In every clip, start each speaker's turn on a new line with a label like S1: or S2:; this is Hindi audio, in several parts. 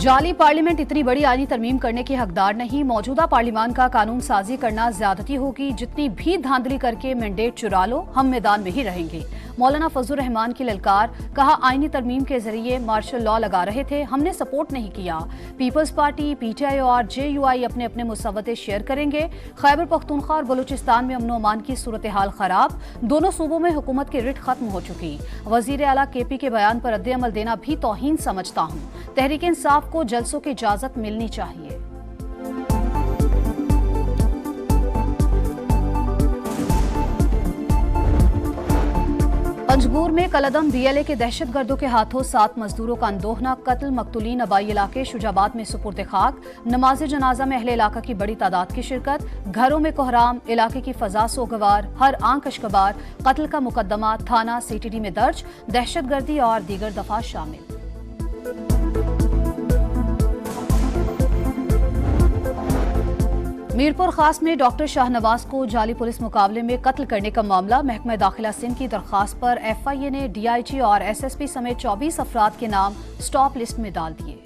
S1: जाली पार्लियामेंट इतनी बड़ी आईनी तरमीम करने के हकदार नहीं। मौजूदा पार्लियामान का कानून साजी करना ज्यादती होगी। जितनी भी धांधली करके मैंडेट चुरा लो, हम मैदान में ही रहेंगे। मौलाना फजलुर रहमान की ललकार, कहा आईनी तरमीम के जरिए मार्शल लॉ लगा रहे थे, हमने सपोर्ट नहीं किया। पीपल्स पार्टी, पीटीआई और जेयूआई अपने अपने मुसव्वते शेयर करेंगे। खैबर पख्तूनख्वा और बलूचिस्तान में अमन अमान की सूरत हाल खराब, दोनों सूबों में हुकूमत की रिट खत्म हो चुकी। वजीर आला केपी के बयान पर रद्द-ए-अमल देना भी तौहीन समझता हूँ। तहरीक इंसाफ को जलसों की इजाजत मिलनी चाहिए। पंजगूर में कलदम बीएलए के दहशतगर्दों के हाथों 7 मजदूरों का अंदोहना कत्ल। मकतूलीन अबाई इलाके शुजाबाद में सुपुर्द खाक। नमाज जनाजा में अहले इलाका की बड़ी तादाद की शिरकत। घरों में कोहराम, इलाके की फजा सोगवार, हर आंख अशकबार। कत्ल का मुकदमा थाना सीटीडी में दर्ज। दहशतगर्दी और दीगर दफा शामिल। मीरपुर खास में डॉक्टर शाहनवाज को जाली पुलिस मुकाबले में कत्ल करने का मामला। महकमा दाखिला सिंध की दरख्वास्त पर एफआईए ने डीआईजी और एसएसपी समेत 24 अफराद के नाम स्टॉप लिस्ट में डाल दिए।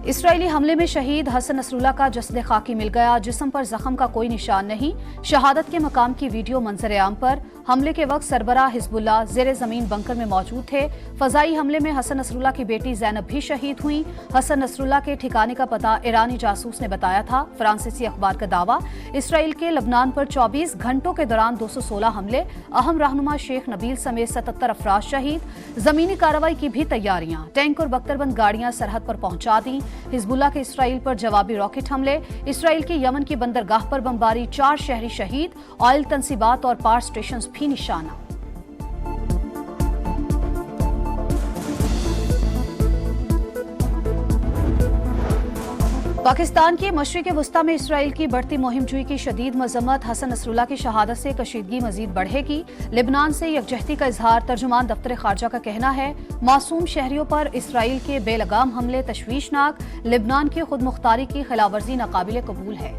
S1: इसराइली हमले में शहीद हसन नसरुल्लाह का जस्द खाकी मिल गया। जिस्म पर जख्म का कोई निशान नहीं। शहादत के मकाम की वीडियो मंजर आम पर। हमले के वक्त सरबराह हिजबुल्लाह जेर जमीन बंकर में मौजूद थे। फजाई हमले में हसन नसरुल्लाह की बेटी जैनब भी शहीद हुई। हसन नसरुल्लाह के ठिकाने का पता ईरानी जासूस ने बताया था। फ्रांसीसी अखबार का दावा, इसराइल के लबनान पर 24 घंटों के दौरान 216 हमले। अहम रहनुमा शेख नबील समेत 77 अफराद शहीद। जमीनी कार्रवाई की भी तैयारियां। टैंक और बख्तरबंद गाड़ियां सरहद पर पहुंचा दी। हिजबुल्लाह के इसराइल पर जवाबी रॉकेट हमले। इसराइल की यमन की बंदरगाह पर बमबारी, 4 शहरी शहीद। ऑयल तंसीबात और पावर स्टेशन भी निशाना। पाकिस्तान के मशरिक़ वस्ता में इसराइल की बढ़ती मुहिमजुई की शदीद मजम्मत। हसन नसरुल्लाह की शहादत से कशीदगी मजीद बढ़ेगी। लेबनान से यकजहती का इजहार। तर्जुमान दफ्तर खारजा का कहना है, मासूम शहरियों पर इसराइल के बेलगाम हमले तशवीशनाक। लेबनान की खुद मुख्तारी की खिलाफवर्जी नाकाबिले कबूल है।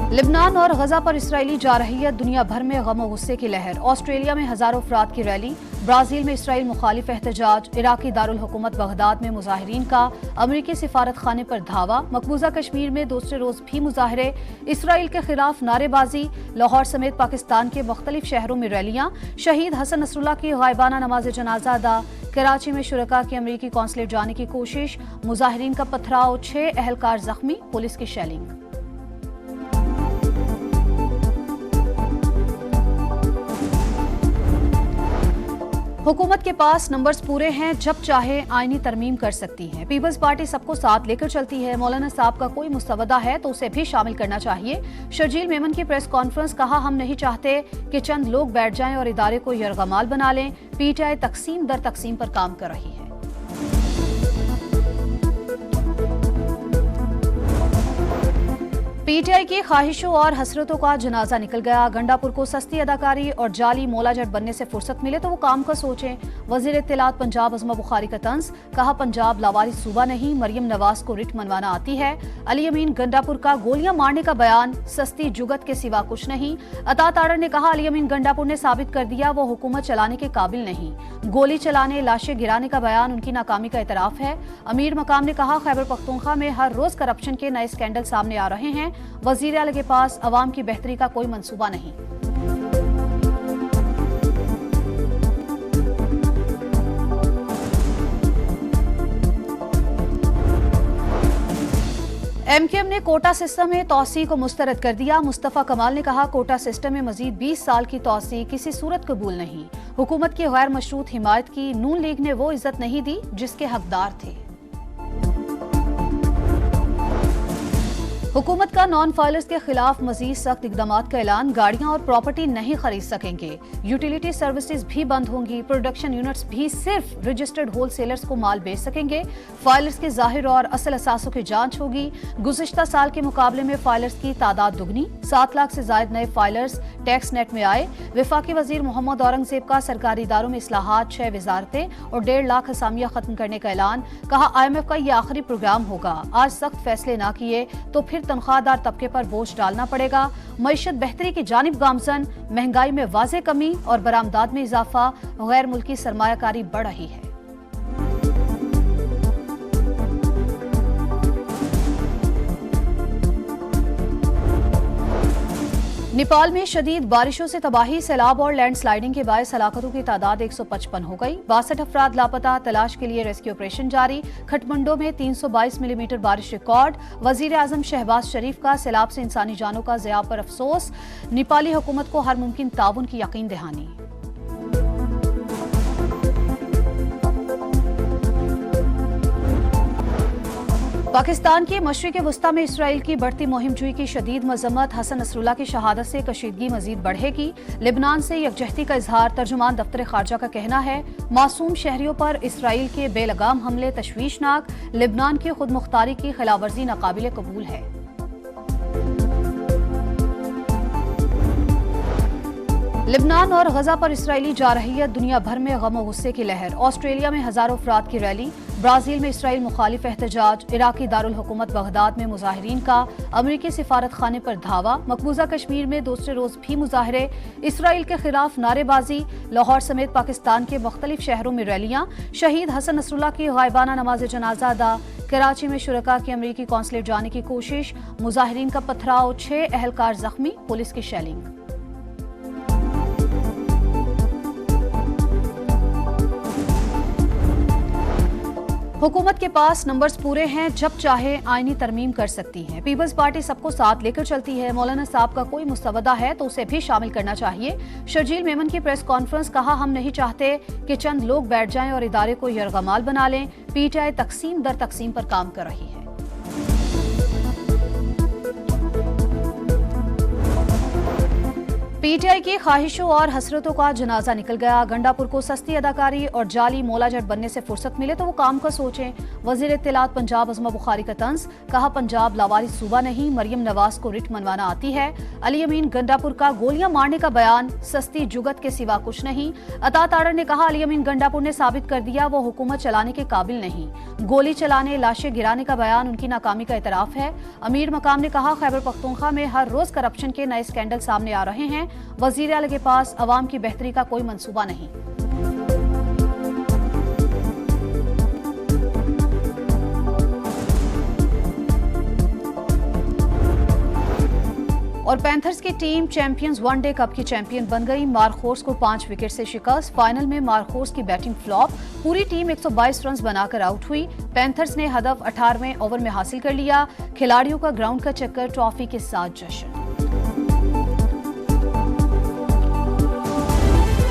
S1: लेबनान और गजा पर इसराइली जारहियत, दुनिया भर में गम और गुस्से की लहर। ऑस्ट्रेलिया में हजारों अफराद की रैली। ब्राजील में इसराइल मुखालिफ एहतजाज। इराकी दारुल हुकूमत बगदाद में मुजाहिरीन का अमरीकी सिफारत खाने पर धावा। मकबूजा कश्मीर में दूसरे रोज भी मुजाहरे। इसराइल के खिलाफ नारेबाजी। लाहौर समेत पाकिस्तान के मुख्तलिफ शहरों में रैलियां। शहीद हसन नसरुल्लाह की गायबाना नमाज जनाजा अदा। कराची में शुरका की अमरीकी कौंसलेट जाने की कोशिश। मुजाहिरीन का पथराव, 6 अहलकार जख्मी। पुलिस की शेलिंग। हुकूमत के पास नंबर्स पूरे हैं, जब चाहे आईनी तरमीम कर सकती है। पीपल्स पार्टी सबको साथ लेकर चलती है। मौलाना साहब का कोई मुस्तवदा है तो उसे भी शामिल करना चाहिए। शर्जील मेमन की प्रेस कॉन्फ्रेंस, कहा हम नहीं चाहते कि चंद लोग बैठ जाएं और इदारे को यरगमाल बना लें। पीटीआई तकसीम दर तकसीम पर काम कर रही है। पीटीआई की ख्वाहिशों और हसरतों का जनाजा निकल गया। गंडापुर को सस्ती अदाकारी और जाली मौलाजट बनने से फुर्सत मिले तो वो काम का सोचें। वजीर इत्तलात पंजाब अज़मा बुखारी का तंज, कहा पंजाब लावारिस सूबा नहीं, मरियम नवाज को रिट मनवाना आती है। अली अमीन गंडापुर का गोलियां मारने का बयान सस्ती जुगत के सिवा कुछ नहीं। अता ताड़र ने कहा, अली अमीन गंडापुर ने साबित कर दिया वो हुकूमत चलाने के काबिल नहीं। गोली चलाने, लाशें गिराने का बयान उनकी नाकामी का एतराफ है। अमीर मकाम ने कहा, खैबर पख्तूनख्वा में हर रोज करप्शन के नए स्कैंडल सामने आ रहे हैं। वजीर आला के पास अवाम की बेहतरी का कोई मंसूबा नहीं। एमकेएम ने कोटा सिस्टम में तौसी को मुस्तरद कर दिया। मुस्तफा कमाल ने कहा, कोटा सिस्टम में मजीद 20 साल की तौसी किसी सूरत कबूल नहीं। हुकूमत की गैर मशरूत हिमायत की नून लीग ने वो इज्जत नहीं दी जिसके हकदार थे। हुकूमत का नॉन फाइलर्स के खिलाफ मजीद सख्त इकदाम का ऐलान। गाड़ियां और प्रॉपर्टी नहीं खरीद सकेंगे। यूटिलिटी सर्विसेज भी बंद होंगी। प्रोडक्शन यूनिट्स भी सिर्फ रजिस्टर्ड होलसेलर्स को माल बेच सकेंगे। फाइलर्स के जाहिर और असल असासों की जांच होगी। गुज़िश्ता साल के मुकाबले में फाइलर्स की तादाद दुगनी। 7 लाख से ज्यादा नए फाइलर्स टैक्स नेट में आए। वफाकी वजीर मोहम्मद औरंगजेब का सरकारी इदारों में इस्लाहात, 6 वजारतें और 1.5 लाख असामियां खत्म करने का ऐलान। कहा, IMF का ये आखिरी प्रोग्राम होगा। आज सख्त फैसले ना किए तो फिर तनख्वाहदार तबके पर बोझ डालना पड़ेगा। मईशत बेहतरी की जानिब गामजन, महंगाई में वाज़ेह कमी और बरामदात में इजाफा, गैर मुल्की सरमायाकारी बढ़ रही है। नेपाल में शदीद बारिशों से तबाही, सैलाब और लैंडस्लाइडिंग के बायस हलाकतों की तादाद 155 हो गई। 62 अफराद लापता, तलाश के लिए रेस्क्यू ऑपरेशन जारी। खटमंडो में 322 मिलीमीटर बारिश रिकॉर्ड। वजीर आजम शहबाज शरीफ का सैलाब से इंसानी जानों का ज़िया पर अफसोस। नेपाली हुकूमत को हर मुमकिन ताउन की यकीन दहानी। पाकिस्तान के मशरिक़ वस्ता में इसराइल की बढ़ती मुहिमजोई की शदीद मजम्मत। हसन नसरुल्लाह की शहादत से कशीदगी मजीद बढ़ेगी। लिबनान से यकजहती का इजहार। तर्जुमान दफ्तर खारजा का कहना है, मासूम शहरियों पर इसराइल के बेलगाम हमले तशवीशनाक। लिबनान की खुद मुख्तारी की खिलाफवर्जी नाकाबिले कबूल है। लिबनान और गजा पर इसराइली जारहियत, दुनिया भर में गम और गुस्से की लहर। ऑस्ट्रेलिया में हजारों अफराद की रैली। ब्राजील में इसराइल मुखालिफ एहतजाज। इराकी दारुल हुकूमत बगदाद में मुजाहिरीन का अमरीकी सिफारत खाने पर धावा। मकबूजा कश्मीर में दूसरे रोज भी मुजाहरे। इसराइल के खिलाफ नारेबाजी। लाहौर समेत पाकिस्तान के मुख्तलिफ शहरों में रैलियां। शहीद हसन नसरुल्लाह की गायबाना नमाज जनाजा अदा। कराची में शुरका की अमरीकी कौंसलेट जाने की कोशिश। मुजाहिरीन का पथराव, 6 अहलकार जख्मी, पुलिस की शेलिंग। हुकूमत के पास नंबर्स पूरे हैं, जब चाहे आईनी तरमीम कर सकती है। पीपल्स पार्टी सबको साथ लेकर चलती है। मौलाना साहब का कोई मुस्तवदा है तो उसे भी शामिल करना चाहिए। शर्जील मेमन की प्रेस कॉन्फ्रेंस, कहा हम नहीं चाहते कि चंद लोग बैठ जाएं और इदारे को यरगमाल बना लें। पीटीआई तकसीम दर तकसीम पर काम कर रही है। पीटीआई की ख्वाहिशों और हसरतों का जनाजा निकल गया। गंडापुर को सस्ती अदाकारी और जाली मौलाजट बनने से फुर्सत मिले तो वो काम का सोचें। वजीर इत्तलात पंजाब अज़मा बुखारी का तंज, कहा पंजाब लावारिस सूबा नहीं, मरियम नवाज को रिट मनवाना आती है। अली अमीन गंडापुर का गोलियां मारने का बयान सस्ती जुगत के सिवा कुछ नहीं। अता ताड़र ने कहा अली अमीन गंडापुर ने साबित कर दिया वो हुकूमत चलाने के काबिल नहीं। गोली चलाने, लाशें गिराने का बयान उनकी नाकामी का एतराफ है। अमीर मकाम ने कहा खैबर पख्तूनख्वा में हर रोज करप्शन के नए स्कैंडल सामने आ रहे हैं। वजीर आला के पास अवाम की बेहतरी का कोई मंसूबा नहीं। और पैंथर्स की टीम चैंपियंस वनडे कप की चैंपियन बन गई। मारखोर्स को 5 विकेट से शिकस्त। फाइनल में मारखोर्स की बैटिंग फ्लॉप। पूरी टीम 122 रन बनाकर आउट हुई। पैंथर्स ने हदफ 18वें ओवर में हासिल कर लिया। खिलाड़ियों का ग्राउंड का चक्कर, ट्रॉफी के साथ जश्न।